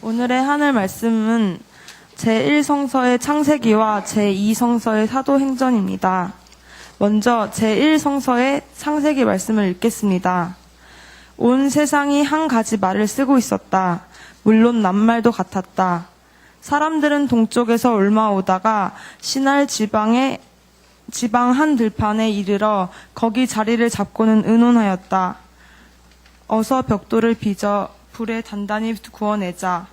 오늘의 하늘 말씀은 제1성서의 창세기와 제2성서의 사도행전입니다. 먼저 제1성서의 창세기 말씀을 읽겠습니다. 온 세상이 한 가지 말을 쓰고 있었다. 물론 낱말도 같았다. 사람들은 동쪽에서 옮아오다가 시날 지방 한 들판에 이르러 거기 자리를 잡고는 의논하였다. 어서 벽돌을 빚어 불에 단단히 구워내자.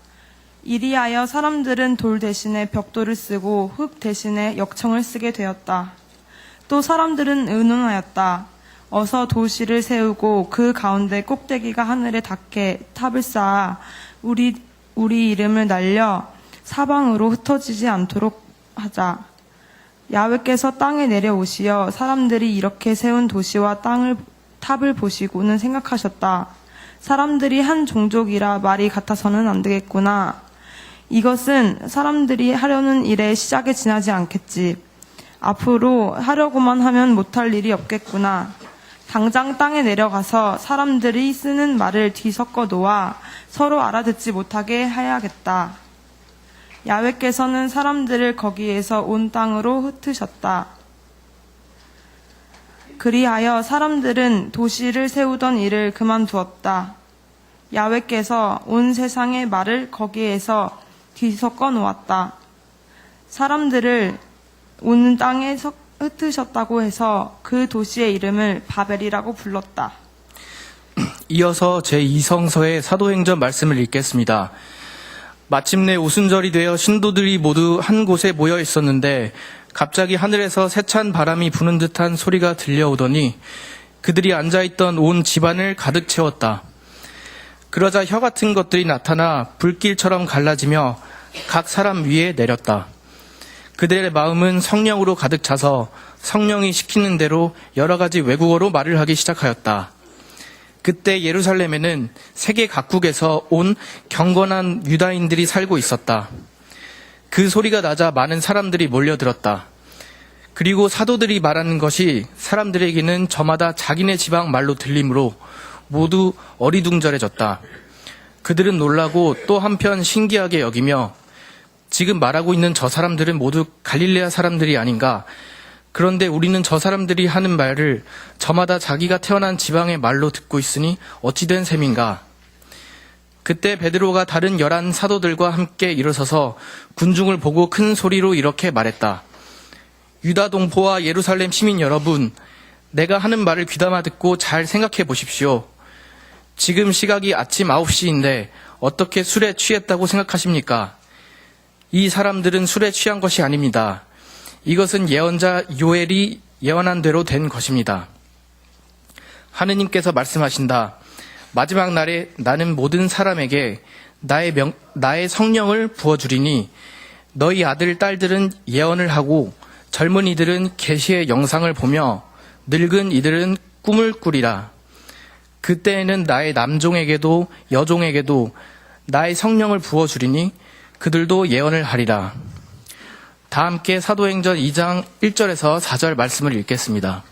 이리하여 사람들은 돌 대신에 벽돌을 쓰고 흙 대신에 역청을 쓰게 되었다. 또 사람들은 의논하였다. 어서 도시를 세우고 그 가운데 꼭대기가 하늘에 닿게 탑을 쌓아 우리 이름을 날려 사방으로 흩어지지 않도록 하자. 야훼께서 땅에 내려오시어 사람들이 이렇게 세운 도시와 탑을 보시고는 생각하셨다. 사람들이 한 종족이라 말이 같아서는 안 되겠구나. 이것은 사람들이 하려는 일의 시작에 지나지 않겠지. 앞으로 하려고만 하면 못할 일이 없겠구나. 당장 땅에 내려가서 사람들이 쓰는 말을 뒤섞어 놓아 서로 알아듣지 못하게 해야겠다. 야훼께서는 사람들을 거기에서 온 땅으로 흩으셨다. 그리하여 사람들은 도시를 세우던 일을 그만두었다. 야훼께서 온 세상의 말을 거기에서 뒤섞어 놓았다. 사람들을 온 땅에 흩으셨다고 해서 그 도시의 이름을 바벨이라고 불렀다. 이어서 제2성서의 사도행전 말씀을 읽겠습니다. 마침내 오순절이 되어 신도들이 모두 한 곳에 모여 있었는데 갑자기 하늘에서 세찬 바람이 부는 듯한 소리가 들려오더니 그들이 앉아있던 온 집안을 가득 채웠다. 그러자 혀 같은 것들이 나타나 불길처럼 갈라지며 각 사람 위에 내렸다. 그들의 마음은 성령으로 가득 차서 성령이 시키는 대로 여러 가지 외국어로 말을 하기 시작하였다. 그때 예루살렘에는 세계 각국에서 온 경건한 유다인들이 살고 있었다. 그 소리가 나자 많은 사람들이 몰려들었다. 그리고 사도들이 말하는 것이 사람들에게는 저마다 자기네 지방 말로 들리므로 모두 어리둥절해졌다. 그들은 놀라고 또 한편 신기하게 여기며 지금 말하고 있는 저 사람들은 모두 갈릴레아 사람들이 아닌가? 그런데 우리는 저 사람들이 하는 말을 저마다 자기가 태어난 지방의 말로 듣고 있으니 어찌 된 셈인가? 그때 베드로가 다른 11 사도들과 함께 일어서서 군중을 보고 큰 소리로 이렇게 말했다. 유다 동포와 예루살렘 시민 여러분, 내가 하는 말을 귀담아 듣고 잘 생각해 보십시오. 지금 시각이 아침 9시인데 어떻게 술에 취했다고 생각하십니까? 이 사람들은 술에 취한 것이 아닙니다. 이것은 예언자 요엘이 예언한 대로 된 것입니다. 하느님께서 말씀하신다. 마지막 날에 나는 모든 사람에게 나의 성령을 부어주리니 너희 아들, 딸들은 예언을 하고 젊은이들은 계시의 영상을 보며 늙은 이들은 꿈을 꾸리라. 그때에는 나의 남종에게도 여종에게도 나의 성령을 부어주리니 그들도 예언을 하리라. 다 함께 사도행전 2장 1절에서 4절 말씀을 읽겠습니다.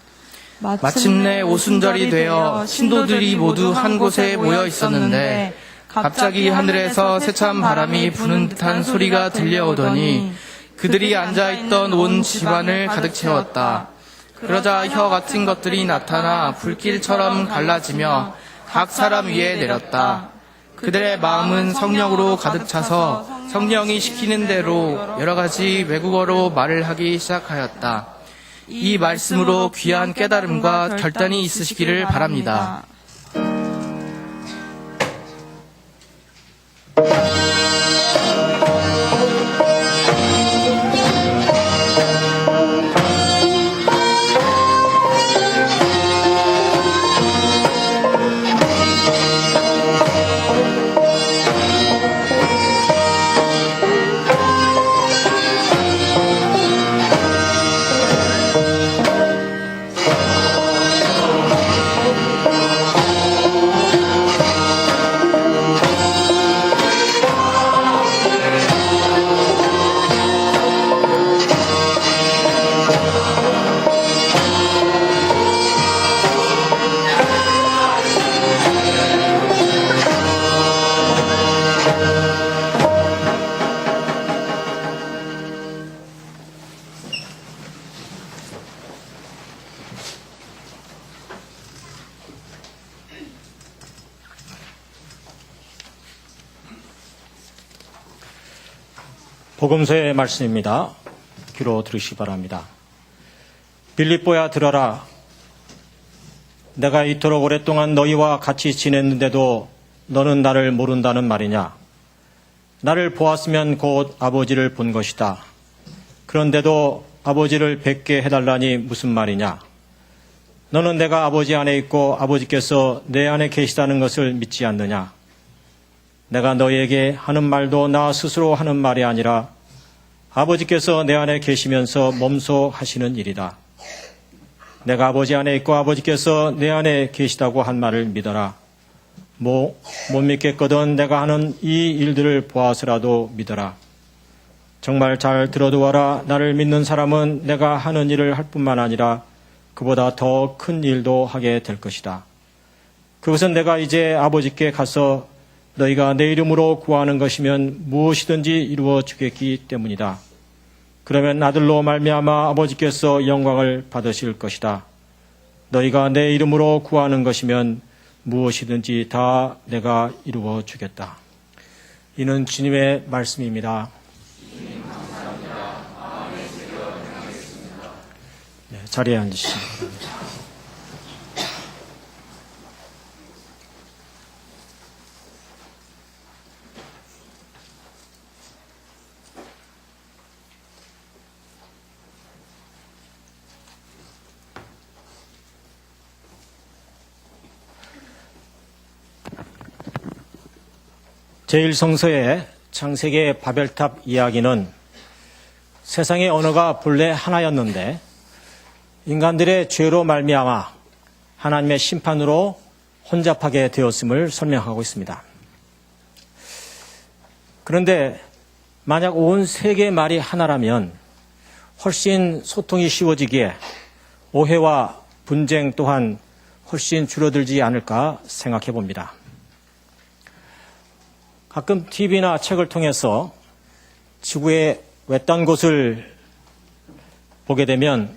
마침내 오순절이 되어 신도들이 모두 한 곳에 모여 있었는데 갑자기 하늘에서 세찬 바람이 부는 듯한 소리가 들려오더니 그들이 앉아있던 온 집안을 가득 채웠다. 그러자 혀 같은 것들이 나타나 불길처럼 갈라지며 각 사람 위에 내렸다. 그들의 마음은 성령으로 가득 차서 성령이 시키는 대로 여러 가지 외국어로 말을 하기 시작하였다. 이 말씀으로 귀한 깨달음과 결단이 있으시기를 바랍니다. 복음서의 말씀입니다. 귀로 들으시기 바랍니다. 빌립보야 들어라. 내가 이토록 오랫동안 너희와 같이 지냈는데도 너는 나를 모른다는 말이냐? 나를 보았으면 곧 아버지를 본 것이다. 그런데도 아버지를 뵙게 해달라니 무슨 말이냐? 너는 내가 아버지 안에 있고 아버지께서 내 안에 계시다는 것을 믿지 않느냐? 내가 너희에게 하는 말도 나 스스로 하는 말이 아니라 아버지께서 내 안에 계시면서 몸소 하시는 일이다. 내가 아버지 안에 있고 아버지께서 내 안에 계시다고 한 말을 믿어라. 못 믿겠거든 내가 하는 이 일들을 보아서라도 믿어라. 정말 잘 들어두어라. 나를 믿는 사람은 내가 하는 일을 할 뿐만 아니라 그보다 더 큰 일도 하게 될 것이다. 그것은 내가 이제 아버지께 가서 너희가 내 이름으로 구하는 것이면 무엇이든지 이루어 주겠기 때문이다. 그러면 아들로 말미암아 아버지께서 영광을 받으실 것이다. 너희가 내 이름으로 구하는 것이면 무엇이든지 다 내가 이루어 주겠다. 이는 주님의 말씀입니다. 네, 자리에 앉으시기 바랍니다. 제1성서의 창세기의 바벨탑 이야기는 세상의 언어가 본래 하나였는데 인간들의 죄로 말미암아 하나님의 심판으로 혼잡하게 되었음을 설명하고 있습니다. 그런데 만약 온 세계의 말이 하나라면 훨씬 소통이 쉬워지기에 오해와 분쟁 또한 훨씬 줄어들지 않을까 생각해 봅니다. 가끔 TV나 책을 통해서 지구의 외딴 곳을 보게 되면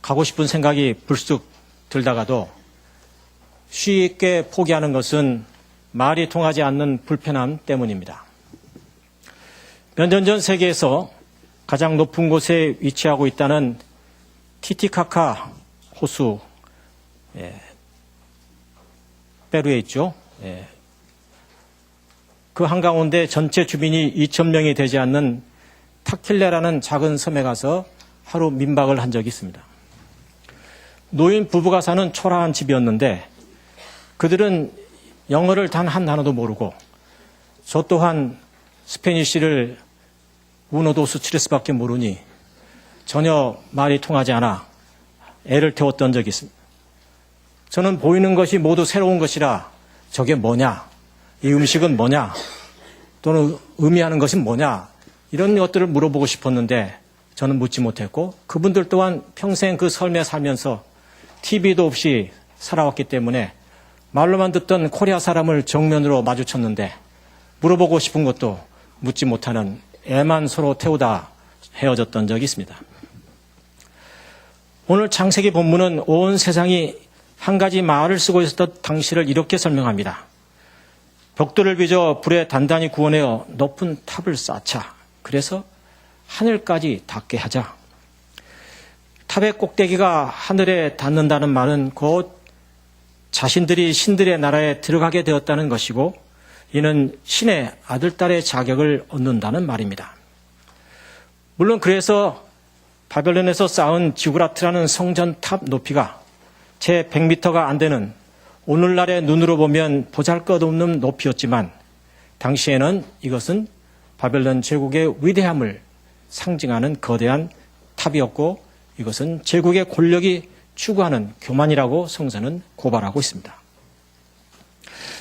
가고 싶은 생각이 불쑥 들다가도 쉽게 포기하는 것은 말이 통하지 않는 불편함 때문입니다. 몇 년 전 세계에서 가장 높은 곳에 위치하고 있다는 티티카카 호수, 페루에 있죠. 그 한가운데 전체 주민이 2,000명이 되지 않는 타킬레라는 작은 섬에 가서 하루 민박을 한 적이 있습니다. 노인 부부가 사는 초라한 집이었는데 그들은 영어를 단 한 단어도 모르고 저 또한 스페니쉬를 우노도스 치레스밖에 모르니 전혀 말이 통하지 않아 애를 태웠던 적이 있습니다. 저는 보이는 것이 모두 새로운 것이라 저게 뭐냐? 이 음식은 뭐냐? 또는 의미하는 것이 뭐냐? 이런 것들을 물어보고 싶었는데 저는 묻지 못했고 그분들 또한 평생 그 삶에 살면서 TV도 없이 살아왔기 때문에 말로만 듣던 코리아 사람을 정면으로 마주쳤는데 물어보고 싶은 것도 묻지 못하는 애만 서로 태우다 헤어졌던 적이 있습니다. 오늘 창세기 본문은 온 세상이 한 가지 말을 쓰고 있었던 당시를 이렇게 설명합니다. 벽돌을 빚어 불에 단단히 구워내어 높은 탑을 쌓자. 그래서 하늘까지 닿게 하자. 탑의 꼭대기가 하늘에 닿는다는 말은 곧 자신들이 신들의 나라에 들어가게 되었다는 것이고 이는 신의 아들딸의 자격을 얻는다는 말입니다. 물론 그래서 바벨론에서 쌓은 지구라트라는 성전 탑 높이가 채 100m가 안 되는 오늘날의 눈으로 보면 보잘것없는 높이였지만 당시에는 이것은 바벨론 제국의 위대함을 상징하는 거대한 탑이었고 이것은 제국의 권력이 추구하는 교만이라고 성서는 고발하고 있습니다.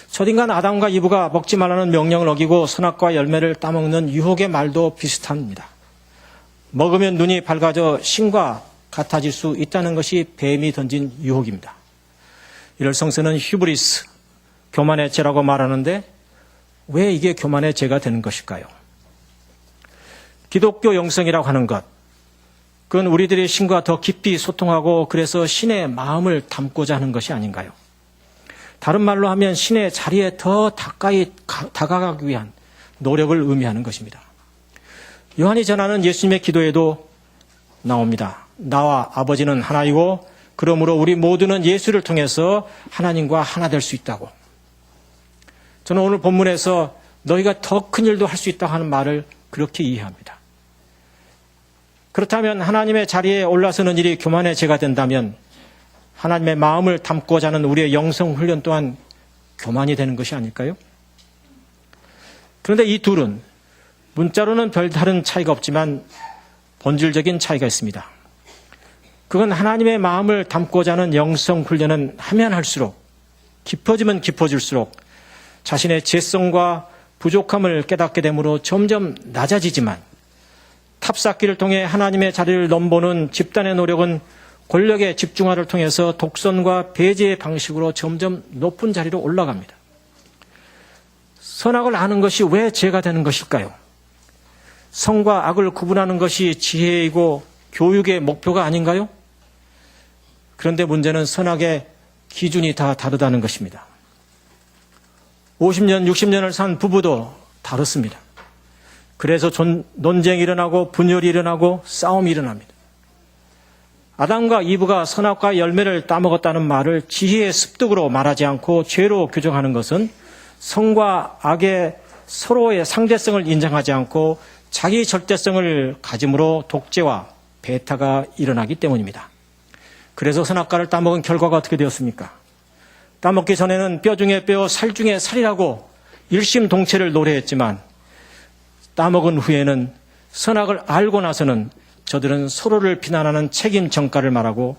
첫인간 아담과 이브가 먹지 말라는 명령을 어기고 선악과 열매를 따먹는 유혹의 말도 비슷합니다. 먹으면 눈이 밝아져 신과 같아질 수 있다는 것이 뱀이 던진 유혹입니다. 이를 성서는 휴브리스, 교만의 죄라고 말하는데 왜 이게 교만의 죄가 되는 것일까요? 기독교 영성이라고 하는 것, 그건 우리들이 신과 더 깊이 소통하고 그래서 신의 마음을 담고자 하는 것이 아닌가요? 다른 말로 하면 신의 자리에 더 가까이 다가가기 위한 노력을 의미하는 것입니다. 요한이 전하는 예수님의 기도에도 나옵니다. 나와 아버지는 하나이고 그러므로 우리 모두는 예수를 통해서 하나님과 하나 될 수 있다고. 저는 오늘 본문에서 너희가 더 큰 일도 할 수 있다고 하는 말을 그렇게 이해합니다. 그렇다면 하나님의 자리에 올라서는 일이 교만의 죄가 된다면 하나님의 마음을 담고자 하는 우리의 영성 훈련 또한 교만이 되는 것이 아닐까요? 그런데 이 둘은 문자로는 별다른 차이가 없지만 본질적인 차이가 있습니다. 그건 하나님의 마음을 담고자 하는 영성 훈련은 하면 할수록 깊어지면 깊어질수록 자신의 죄성과 부족함을 깨닫게 되므로 점점 낮아지지만 탑쌓기를 통해 하나님의 자리를 넘보는 집단의 노력은 권력의 집중화를 통해서 독선과 배제의 방식으로 점점 높은 자리로 올라갑니다. 선악을 아는 것이 왜 죄가 되는 것일까요? 선과 악을 구분하는 것이 지혜이고 교육의 목표가 아닌가요? 그런데 문제는 선악의 기준이 다 다르다는 것입니다. 50년, 60년을 산 부부도 다릅니다. 그래서 논쟁이 일어나고 분열이 일어나고 싸움이 일어납니다. 아담과 이브가 선악과 열매를 따먹었다는 말을 지혜의 습득으로 말하지 않고 죄로 규정하는 것은 선과 악의 서로의 상대성을 인정하지 않고 자기 절대성을 가짐으로 독재와 배타가 일어나기 때문입니다. 그래서 선악과를 따먹은 결과가 어떻게 되었습니까? 따먹기 전에는 뼈 중에 뼈, 살 중에 살이라고 일심동체를 노래했지만 따먹은 후에는 선악을 알고 나서는 저들은 서로를 비난하는 책임 전가를 말하고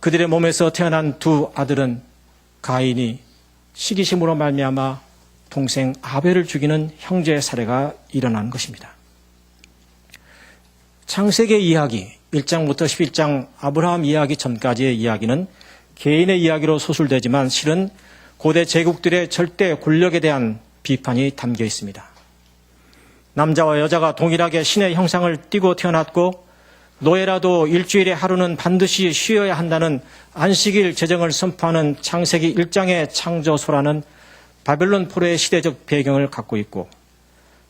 그들의 몸에서 태어난 두 아들은 가인이 시기심으로 말미암아 동생 아벨을 죽이는 형제의 사례가 일어난 것입니다. 창세기 이야기 1장부터 11장 아브라함 이야기 전까지의 이야기는 개인의 이야기로 소술되지만 실은 고대 제국들의 절대 권력에 대한 비판이 담겨 있습니다. 남자와 여자가 동일하게 신의 형상을 띠고 태어났고 노예라도 일주일에 하루는 반드시 쉬어야 한다는 안식일 제정을 선포하는 창세기 1장의 창조소라는 바벨론 포로의 시대적 배경을 갖고 있고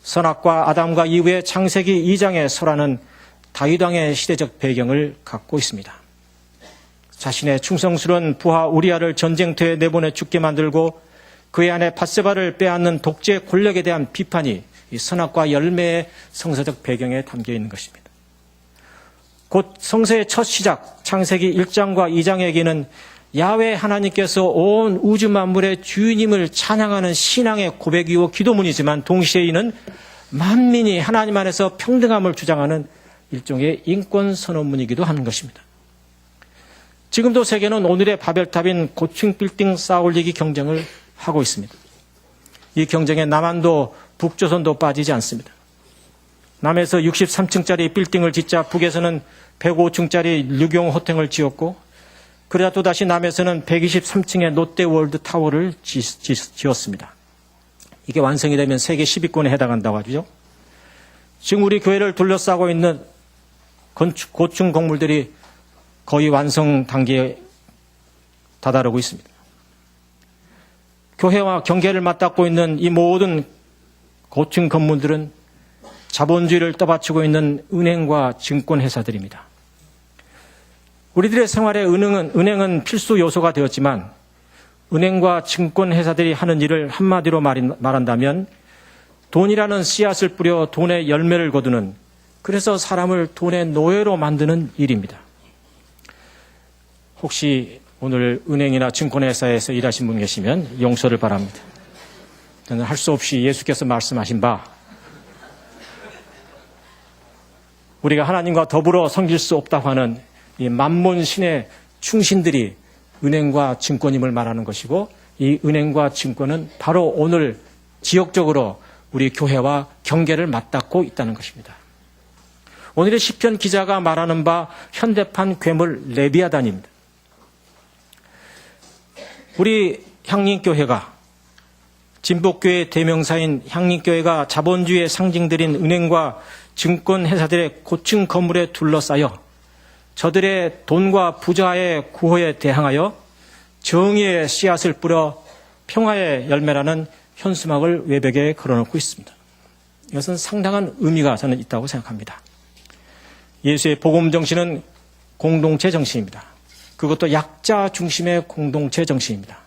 선악과 아담과 이후의 창세기 2장의 소라는 다윗 왕의 시대적 배경을 갖고 있습니다. 자신의 충성스러운 부하 우리아를 전쟁터에 내보내 죽게 만들고 그의 아내 밧세바를 빼앗는 독재 권력에 대한 비판이 이 선악과 열매의 성서적 배경에 담겨 있는 것입니다. 곧 성서의 첫 시작 창세기 1장과 2장에게는 야훼 하나님께서 온 우주 만물의 주인임을 찬양하는 신앙의 고백이고 기도문이지만 동시에 이는 만민이 하나님 안에서 평등함을 주장하는 일종의 인권 선언문이기도 하는 것입니다. 지금도 세계는 오늘의 바벨탑인 고층 빌딩 쌓아올리기 경쟁을 하고 있습니다. 이 경쟁에 남한도 북조선도 빠지지 않습니다. 남에서 63층짜리 빌딩을 짓자 북에서는 105층짜리 류경 호텔을 지었고 그러다 또다시 남에서는 123층의 롯데월드 타워를 지었습니다. 이게 완성이 되면 세계 10위권에 해당한다고 하죠. 지금 우리 교회를 둘러싸고 있는 고층 건물들이 거의 완성 단계에 다다르고 있습니다. 교회와 경계를 맞닿고 있는 이 모든 고층 건물들은 자본주의를 떠받치고 있는 은행과 증권회사들입니다. 우리들의 생활에 은행은 필수 요소가 되었지만 은행과 증권회사들이 하는 일을 한마디로 말한다면 돈이라는 씨앗을 뿌려 돈의 열매를 거두는 그래서 사람을 돈의 노예로 만드는 일입니다. 혹시 오늘 은행이나 증권회사에서 일하신 분 계시면 용서를 바랍니다. 저는 할 수 없이 예수께서 말씀하신 바 우리가 하나님과 더불어 섬길 수 없다고 하는 이 만몬신의 충신들이 은행과 증권임을 말하는 것이고 이 은행과 증권은 바로 오늘 지역적으로 우리 교회와 경계를 맞닿고 있다는 것입니다. 오늘의 시편 기자가 말하는 바 현대판 괴물 레비아단입니다. 우리 향림교회가 진복교회의 대명사인 향림교회가 자본주의의 상징들인 은행과 증권회사들의 고층 건물에 둘러싸여 저들의 돈과 부자의 구호에 대항하여 정의의 씨앗을 뿌려 평화의 열매라는 현수막을 외벽에 걸어놓고 있습니다. 이것은 상당한 의미가 저는 있다고 생각합니다. 예수의 복음 정신은 공동체 정신입니다. 그것도 약자 중심의 공동체 정신입니다.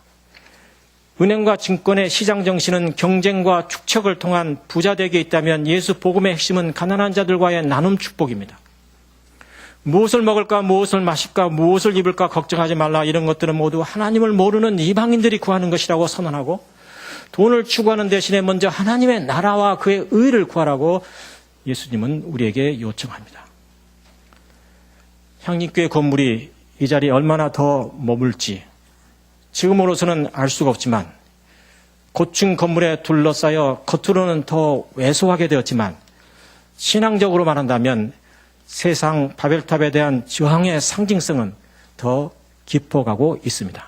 은행과 증권의 시장 정신은 경쟁과 축척을 통한 부자되기에 있다면 예수 복음의 핵심은 가난한 자들과의 나눔 축복입니다. 무엇을 먹을까, 무엇을 마실까, 무엇을 입을까 걱정하지 말라, 이런 것들은 모두 하나님을 모르는 이방인들이 구하는 것이라고 선언하고, 돈을 추구하는 대신에 먼저 하나님의 나라와 그의 의를 구하라고 예수님은 우리에게 요청합니다. 향림교회 건물이 이 자리에 얼마나 더 머물지 지금으로서는 알 수가 없지만, 고층 건물에 둘러싸여 겉으로는 더 왜소하게 되었지만, 신앙적으로 말한다면 세상 바벨탑에 대한 저항의 상징성은 더 깊어가고 있습니다.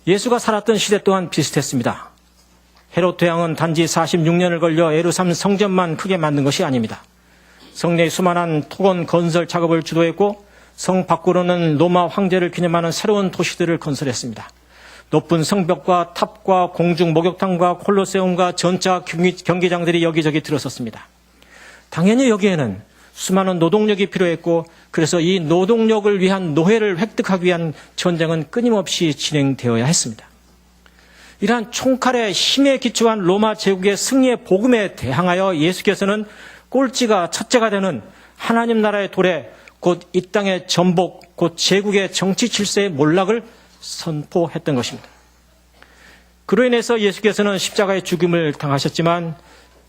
예수가 살았던 시대 또한 비슷했습니다. 헤롯 대왕은 단지 46년을 걸려 예루살렘 성전만 크게 만든 것이 아닙니다. 성내의 수많은 토건 건설 작업을 주도했고, 성 밖으로는 로마 황제를 기념하는 새로운 도시들을 건설했습니다. 높은 성벽과 탑과 공중 목욕탕과 콜로세움과 전차 경기장들이 여기저기 들어섰습니다. 당연히 여기에는 수많은 노동력이 필요했고, 그래서 이 노동력을 위한 노예를 획득하기 위한 전쟁은 끊임없이 진행되어야 했습니다. 이러한 총칼의 힘에 기초한 로마 제국의 승리의 복음에 대항하여 예수께서는 꼴찌가 첫째가 되는 하나님 나라의 도래, 곧 이 땅의 전복, 곧 제국의 정치 질서의 몰락을 선포했던 것입니다. 그로 인해서 예수께서는 십자가의 죽음을 당하셨지만,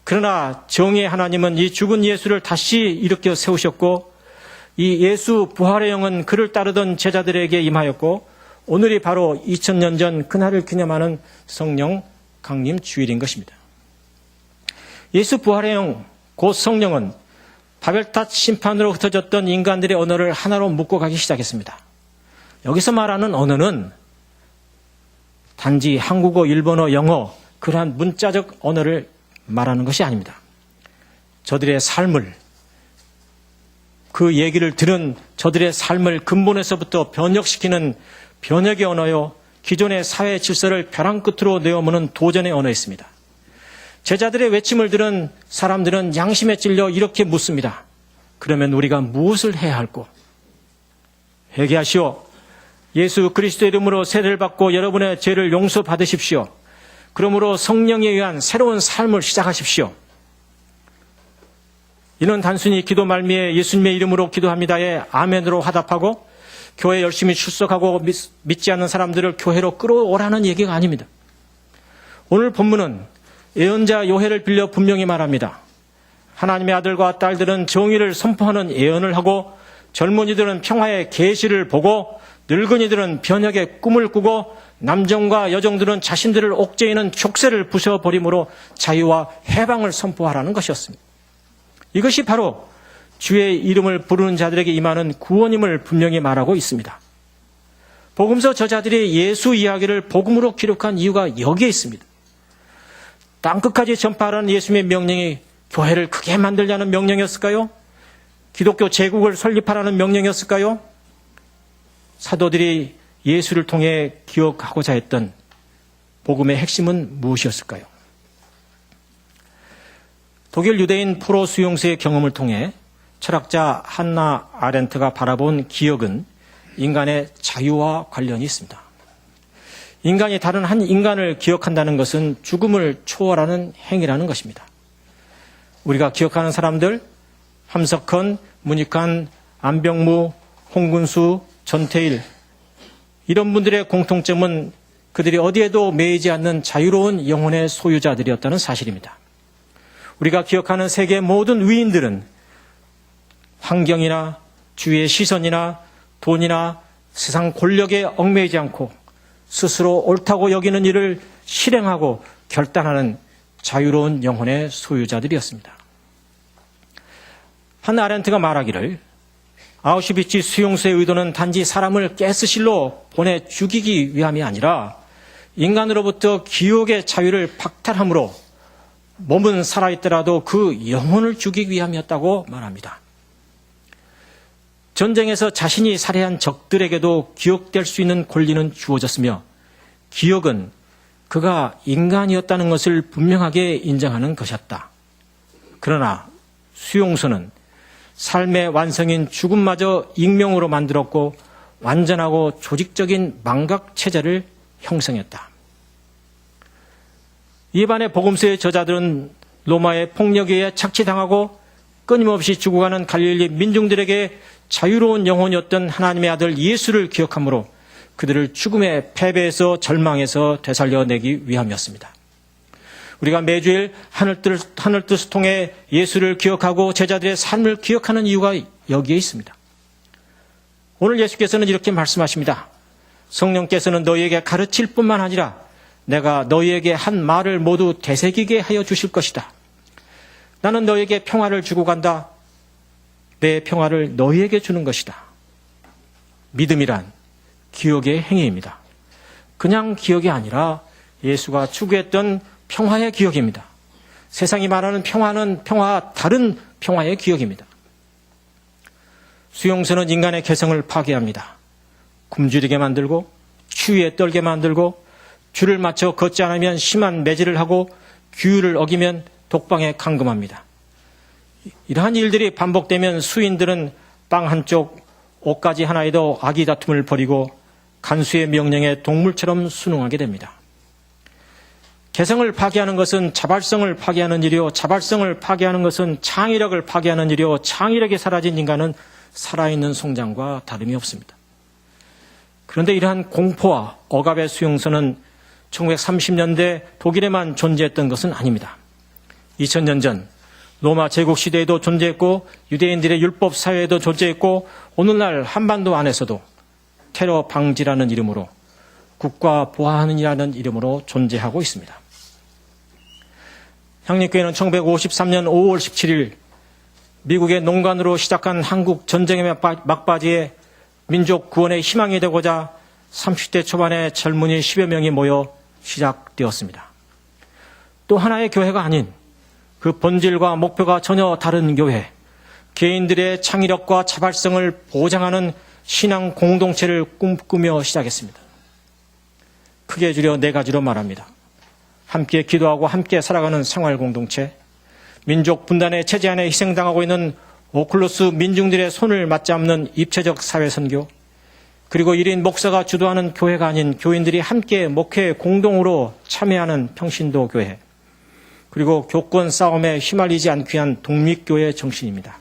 그러나 정의의 하나님은 이 죽은 예수를 다시 일으켜 세우셨고, 이 예수 부활의 영은 그를 따르던 제자들에게 임하였고, 오늘이 바로 2000년 전 그날을 기념하는 성령 강림 주일인 것입니다. 예수 부활의 영, 곧 성령은 바벨탑 심판으로 흩어졌던 인간들의 언어를 하나로 묶어가기 시작했습니다. 여기서 말하는 언어는 단지 한국어, 일본어, 영어, 그러한 문자적 언어를 말하는 것이 아닙니다. 저들의 삶을, 그 얘기를 들은 저들의 삶을 근본에서부터 변혁시키는 변혁의 언어요, 기존의 사회 질서를 벼랑 끝으로 내어무는 도전의 언어였습니다. 제자들의 외침을 들은 사람들은 양심에 찔려 이렇게 묻습니다. 그러면 우리가 무엇을 해야 할꼬? 회개하시오. 예수 그리스도의 이름으로 세례를 받고 여러분의 죄를 용서받으십시오. 그러므로 성령에 의한 새로운 삶을 시작하십시오. 이는 단순히 기도 말미에 예수님의 이름으로 기도합니다에 아멘으로 화답하고 교회 열심히 출석하고 믿지 않는 사람들을 교회로 끌어오라는 얘기가 아닙니다. 오늘 본문은 예언자 요해를 빌려 분명히 말합니다. 하나님의 아들과 딸들은 정의를 선포하는 예언을 하고, 젊은이들은 평화의 계시를 보고, 늙은이들은 변혁의 꿈을 꾸고, 남정과 여정들은 자신들을 옥죄이는 족쇄를 부숴버림으로 자유와 해방을 선포하라는 것이었습니다. 이것이 바로 주의 이름을 부르는 자들에게 임하는 구원임을 분명히 말하고 있습니다. 복음서 저자들이 예수 이야기를 복음으로 기록한 이유가 여기에 있습니다. 땅끝까지 전파하라는 예수님의 명령이 교회를 크게 만들자는 명령이었을까요? 기독교 제국을 설립하라는 명령이었을까요? 사도들이 예수를 통해 기억하고자 했던 복음의 핵심은 무엇이었을까요? 독일 유대인 포로 수용소의 경험을 통해 철학자 한나 아렌트가 바라본 기억은 인간의 자유와 관련이 있습니다. 인간이 다른 한 인간을 기억한다는 것은 죽음을 초월하는 행위라는 것입니다. 우리가 기억하는 사람들, 함석헌, 문익환, 안병무, 홍군수, 전태일, 이런 분들의 공통점은 그들이 어디에도 매이지 않는 자유로운 영혼의 소유자들이었다는 사실입니다. 우리가 기억하는 세계 모든 위인들은 환경이나 주위의 시선이나 돈이나 세상 권력에 얽매이지 않고 스스로 옳다고 여기는 일을 실행하고 결단하는 자유로운 영혼의 소유자들이었습니다. 한나 아렌트가 말하기를 아우슈비츠 수용소의 의도는 단지 사람을 가스실로 보내 죽이기 위함이 아니라 인간으로부터 기억의 자유를 박탈함으로 몸은 살아있더라도 그 영혼을 죽이기 위함이었다고 말합니다. 전쟁에서 자신이 살해한 적들에게도 기억될 수 있는 권리는 주어졌으며 기억은 그가 인간이었다는 것을 분명하게 인정하는 것이었다. 그러나 수용소는 삶의 완성인 죽음마저 익명으로 만들었고 완전하고 조직적인 망각체제를 형성했다. 이에 반해 복음서의 저자들은 로마의 폭력에 의해 착취당하고 끊임없이 죽어가는 갈릴리 민중들에게 자유로운 영혼이었던 하나님의 아들 예수를 기억하므로 그들을 죽음의 패배에서 절망에서 되살려내기 위함이었습니다. 우리가 매주일 하늘뜻을 통해 예수를 기억하고 제자들의 삶을 기억하는 이유가 여기에 있습니다. 오늘 예수께서는 이렇게 말씀하십니다. 성령께서는 너희에게 가르칠 뿐만 아니라 내가 너희에게 한 말을 모두 되새기게 하여 주실 것이다. 나는 너희에게 평화를 주고 간다. 내 평화를 너희에게 주는 것이다. 믿음이란 기억의 행위입니다. 그냥 기억이 아니라 예수가 추구했던 평화의 기억입니다. 세상이 말하는 평화는 평화와 다른 평화의 기억입니다. 수용소는 인간의 개성을 파괴합니다. 굶주리게 만들고 추위에 떨게 만들고 줄을 맞춰 걷지 않으면 심한 매질을 하고 규율을 어기면 독방에 감금합니다. 이러한 일들이 반복되면 수인들은 빵 한쪽, 옷가지 하나에도 악의 다툼을 벌이고 간수의 명령에 동물처럼 순응하게 됩니다. 개성을 파괴하는 것은 자발성을 파괴하는 일이요, 자발성을 파괴하는 것은 창의력을 파괴하는 일이요, 창의력이 사라진 인간은 살아있는 송장과 다름이 없습니다. 그런데 이러한 공포와 억압의 수용소는 1930년대 독일에만 존재했던 것은 아닙니다. 2000년 전 로마 제국 시대에도 존재했고 유대인들의 율법 사회에도 존재했고 오늘날 한반도 안에서도 테러 방지라는 이름으로 국가 보안이라는 이름으로 존재하고 있습니다. 향림교회는 1953년 5월 17일 미국의 농간으로 시작한 한국 전쟁의 막바지에 민족 구원의 희망이 되고자 30대 초반의 젊은이 10여 명이 모여 시작되었습니다. 또 하나의 교회가 아닌 그 본질과 목표가 전혀 다른 교회, 개인들의 창의력과 자발성을 보장하는 신앙 공동체를 꿈꾸며 시작했습니다. 크게 줄여 네 가지로 말합니다. 함께 기도하고 함께 살아가는 생활 공동체, 민족 분단의 체제 안에 희생당하고 있는 오클루스 민중들의 손을 맞잡는 입체적 사회 선교, 그리고 1인 목사가 주도하는 교회가 아닌 교인들이 함께 목회 공동으로 참여하는 평신도 교회, 그리고 교권 싸움에 휘말리지 않기 위한 독립교회 정신입니다.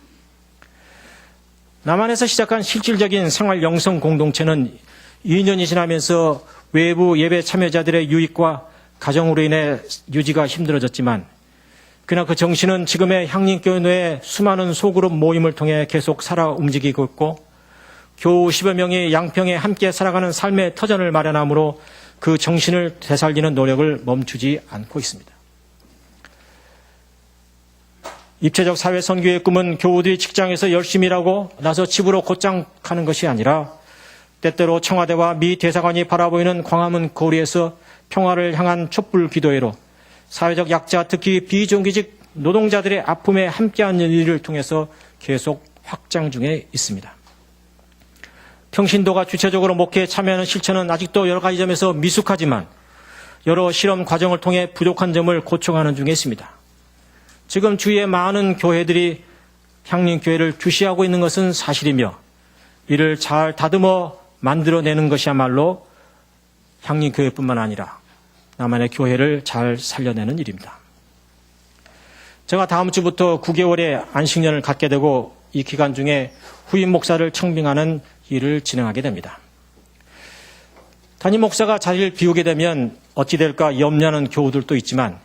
남한에서 시작한 실질적인 생활 영성 공동체는 2년이 지나면서 외부 예배 참여자들의 유익과 가정으로 인해 유지가 힘들어졌지만 그러나 그 정신은 지금의 향림교회 내의 수많은 소그룹 모임을 통해 계속 살아 움직이고 있고 교우 10여 명이 양평에 함께 살아가는 삶의 터전을 마련하므로 그 정신을 되살리는 노력을 멈추지 않고 있습니다. 입체적 사회 선교의 꿈은 교우들이 직장에서 열심히 일하고 나서 집으로 곧장 가는 것이 아니라 때때로 청와대와 미 대사관이 바라보이는 광화문 거리에서 평화를 향한 촛불 기도회로 사회적 약자, 특히 비정규직 노동자들의 아픔에 함께하는 일을 통해서 계속 확장 중에 있습니다. 평신도가 주체적으로 목회에 참여하는 실천은 아직도 여러 가지 점에서 미숙하지만 여러 실험 과정을 통해 부족한 점을 고쳐가는 중에 있습니다. 지금 주위의 많은 교회들이 향림교회를 주시하고 있는 것은 사실이며 이를 잘 다듬어 만들어내는 것이야말로 향림교회뿐만 아니라 나만의 교회를 잘 살려내는 일입니다. 제가 다음 주부터 9개월의 안식년을 갖게 되고 이 기간 중에 후임 목사를 청빙하는 일을 진행하게 됩니다. 담임 목사가 자리를 비우게 되면 어찌 될까 염려하는 교우들도 있지만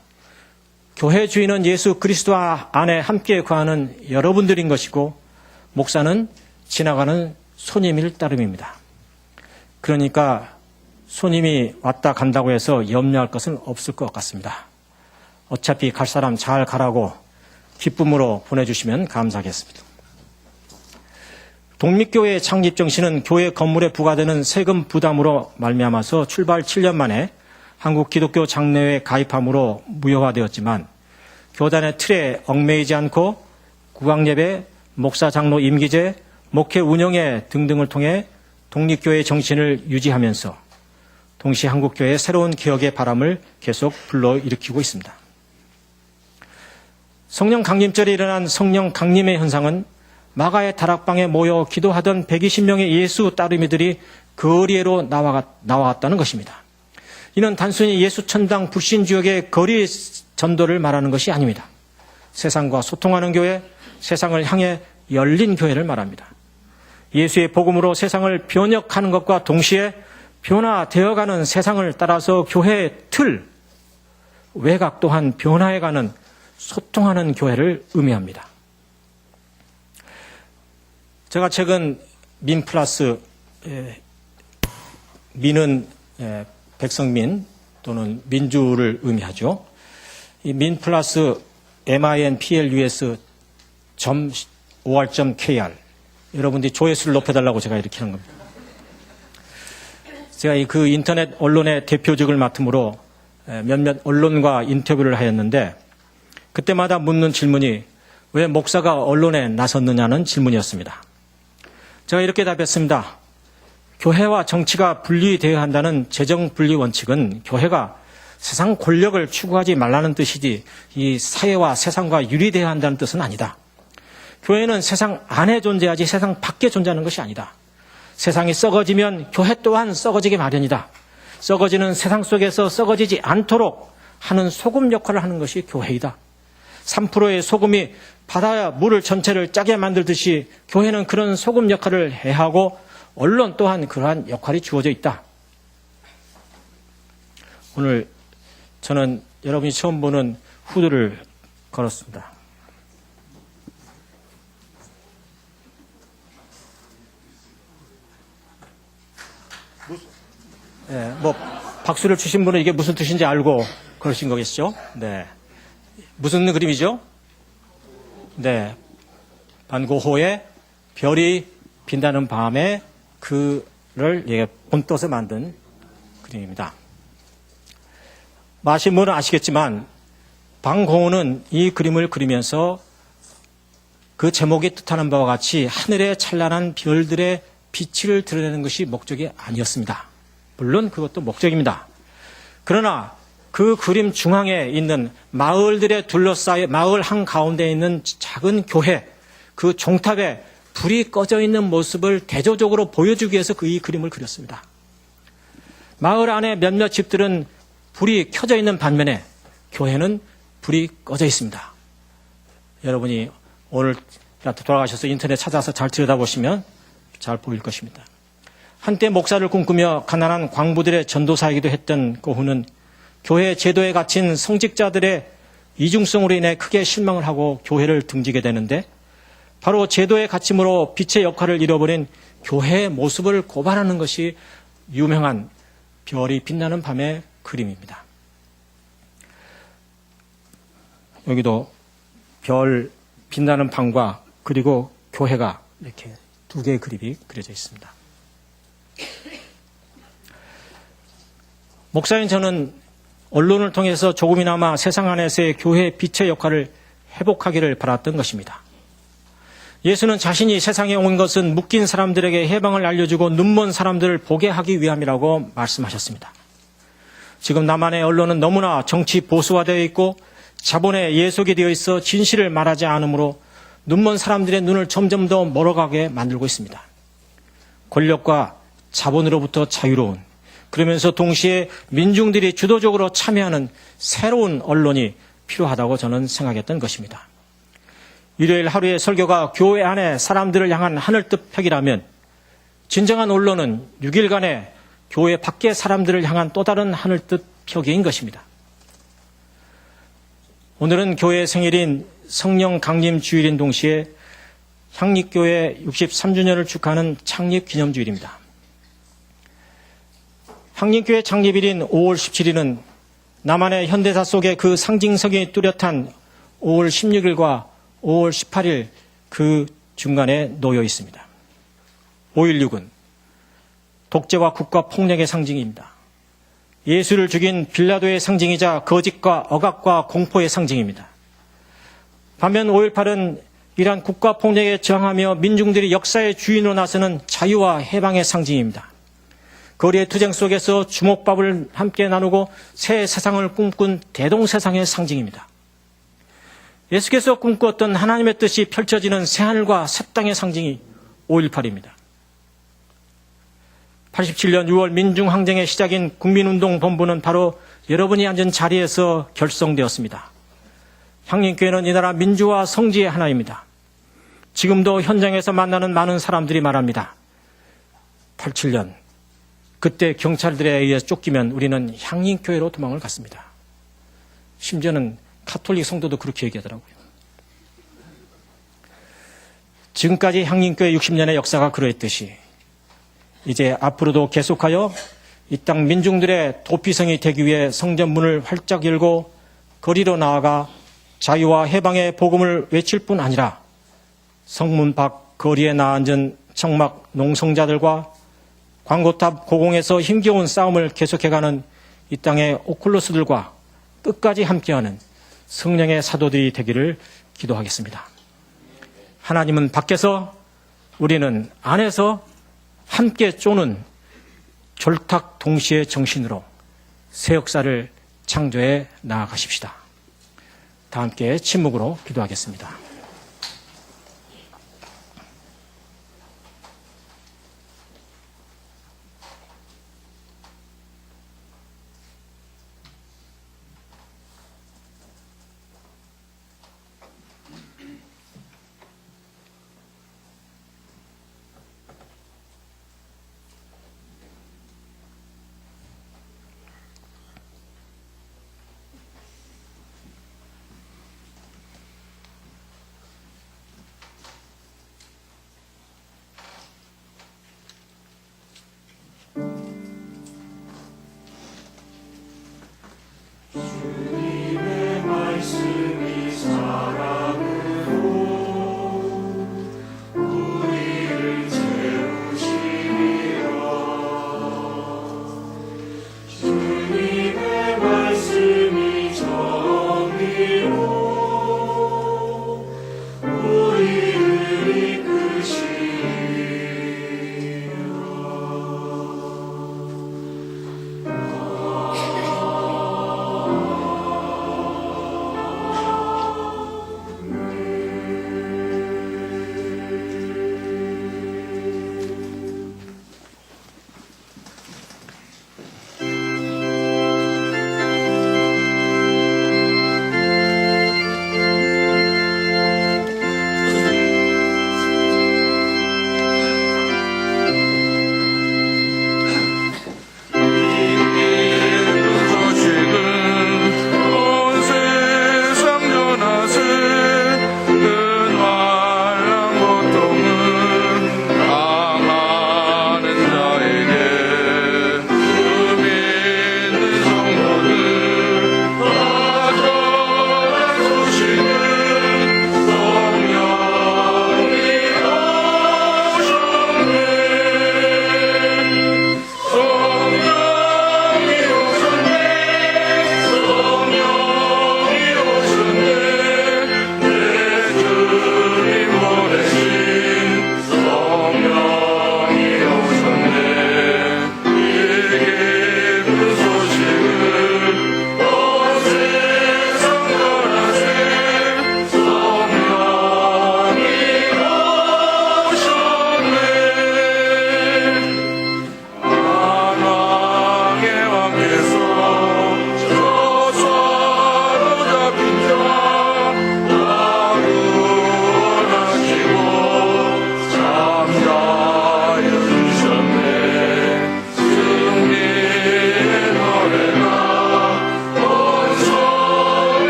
교회 주인은 예수 그리스도 안에 함께 거하는 여러분들인 것이고 목사는 지나가는 손님일 따름입니다. 그러니까 손님이 왔다 간다고 해서 염려할 것은 없을 것 같습니다. 어차피 갈 사람 잘 가라고 기쁨으로 보내주시면 감사하겠습니다. 독립교회의 창립 정신은 교회 건물에 부과되는 세금 부담으로 말미암아서 출발 7년 만에 한국 기독교 장로회에 가입함으로 무효화되었지만 교단의 틀에 얽매이지 않고 국왕예배, 목사 장로 임기제, 목회 운영회 등등을 통해 독립교회의 정신을 유지하면서 동시에 한국교회의 새로운 개혁의 바람을 계속 불러일으키고 있습니다. 성령 강림절에 일어난 성령 강림의 현상은 마가의 다락방에 모여 기도하던 120명의 예수 따르미들이 거리로 나와갔다는 것입니다. 이는 단순히 예수 천당 불신지역의 거리 전도를 말하는 것이 아닙니다. 세상과 소통하는 교회, 세상을 향해 열린 교회를 말합니다. 예수의 복음으로 세상을 변혁하는 것과 동시에 변화되어가는 세상을 따라서 교회의 틀, 외곽 또한 변화해가는 소통하는 교회를 의미합니다. 제가 최근 민 플러스, 민은 백성민 또는 민주를 의미하죠. 이 민 플러스 minplus.or.kr 여러분들이 조회수를 높여달라고 제가 이렇게 하는 겁니다. 제가 그 인터넷 언론의 대표직을 맡음으로 몇몇 언론과 인터뷰를 하였는데 그때마다 묻는 질문이 왜 목사가 언론에 나섰느냐는 질문이었습니다. 제가 이렇게 답했습니다. 교회와 정치가 분리되어야 한다는 재정 분리 원칙은 교회가 세상 권력을 추구하지 말라는 뜻이지 이 사회와 세상과 유리되어야 한다는 뜻은 아니다. 교회는 세상 안에 존재하지 세상 밖에 존재하는 것이 아니다. 세상이 썩어지면 교회 또한 썩어지기 마련이다. 썩어지는 세상 속에서 썩어지지 않도록 하는 소금 역할을 하는 것이 교회이다. 3%의 소금이 바다 물을 전체를 짜게 만들듯이 교회는 그런 소금 역할을 해야 하고 언론 또한 그러한 역할이 주어져 있다. 오늘 저는 여러분이 처음 보는 후드를 걸었습니다. 박수를 주신 분은 이게 무슨 뜻인지 알고 그러신 거겠죠? 네. 무슨 그림이죠? 네. 반고호의 별이 빛나는 밤에 그를 본떠서 만든 그림입니다. 아신 분은 아시겠지만 방고호는 이 그림을 그리면서 그 제목이 뜻하는 바와 같이 하늘의 찬란한 별들의 빛을 드러내는 것이 목적이 아니었습니다. 물론 그것도 목적입니다. 그러나 그 그림 중앙에 있는 마을들에 둘러싸여 마을 한가운데 있는 작은 교회, 그 종탑에 불이 꺼져 있는 모습을 대조적으로 보여주기 위해서 이 그림을 그렸습니다. 마을 안에 몇몇 집들은 불이 켜져 있는 반면에 교회는 불이 꺼져 있습니다. 여러분이 오늘 돌아가셔서 인터넷 찾아서 잘 들여다보시면 잘 보일 것입니다. 한때 목사를 꿈꾸며 가난한 광부들의 전도사이기도 했던 고흐는 교회 제도에 갇힌 성직자들의 이중성으로 인해 크게 실망을 하고 교회를 등지게 되는데 바로 제도의 갇힘으로 빛의 역할을 잃어버린 교회의 모습을 고발하는 것이 유명한 별이 빛나는 밤의 그림입니다. 여기도 별 빛나는 밤과 그리고 교회가 이렇게 두 개의 그림이 그려져 있습니다. 목사인 저는 언론을 통해서 조금이나마 세상 안에서의 교회의 빛의 역할을 회복하기를 바랐던 것입니다. 예수는 자신이 세상에 온 것은 묶인 사람들에게 해방을 알려주고 눈먼 사람들을 보게 하기 위함이라고 말씀하셨습니다. 지금 남한의 언론은 너무나 정치 보수화되어 있고 자본에 예속이 되어 있어 진실을 말하지 않으므로 눈먼 사람들의 눈을 점점 더 멀어가게 만들고 있습니다. 권력과 자본으로부터 자유로운, 그러면서 동시에 민중들이 주도적으로 참여하는 새로운 언론이 필요하다고 저는 생각했던 것입니다. 일요일 하루의 설교가 교회 안에 사람들을 향한 하늘뜻 팩이라면 진정한 언론은 6일간의 교회 밖의 사람들을 향한 또 다른 하늘뜻 벽인 것입니다. 오늘은 교회의 생일인 성령 강림 주일인 동시에 향립교회 63주년을 축하하는 창립 기념주일입니다. 향립교회 창립일인 5월 17일은 남한의 현대사 속에 그 상징성이 뚜렷한 5월 16일과 5월 18일 그 중간에 놓여 있습니다. 5.16은 독재와 국가 폭력의 상징입니다. 예수를 죽인 빌라도의 상징이자 거짓과 억압과 공포의 상징입니다. 반면 5.18은 이러한 국가 폭력에 저항하며 민중들이 역사의 주인으로 나서는 자유와 해방의 상징입니다. 그 거리의 투쟁 속에서 주먹밥을 함께 나누고 새 세상을 꿈꾼 대동세상의 상징입니다. 예수께서 꿈꾸었던 하나님의 뜻이 펼쳐지는 새하늘과 새 땅의 상징이 5.18입니다. 87년 6월 민중항쟁의 시작인 국민운동본부는 바로 여러분이 앉은 자리에서 결성되었습니다. 향림교회는 이 나라 민주화 성지의 하나입니다. 지금도 현장에서 만나는 많은 사람들이 말합니다. 87년 그때 경찰들에 의해 쫓기면 우리는 향림교회로 도망을 갔습니다. 심지어는 가톨릭 성도도 그렇게 얘기하더라고요. 지금까지 향림교회 60년의 역사가 그러했듯이 이제 앞으로도 계속하여 이 땅 민중들의 도피성이 되기 위해 성전 문을 활짝 열고 거리로 나아가 자유와 해방의 복음을 외칠 뿐 아니라 성문 밖 거리에 나앉은 청막 농성자들과 광고탑 고공에서 힘겨운 싸움을 계속해가는 이 땅의 오클로스들과 끝까지 함께하는 성령의 사도들이 되기를 기도하겠습니다. 하나님은 밖에서, 우리는 안에서 함께 쪼는 졸탁 동시의 정신으로 새 역사를 창조해 나아가십시다. 다 함께 침묵으로 기도하겠습니다.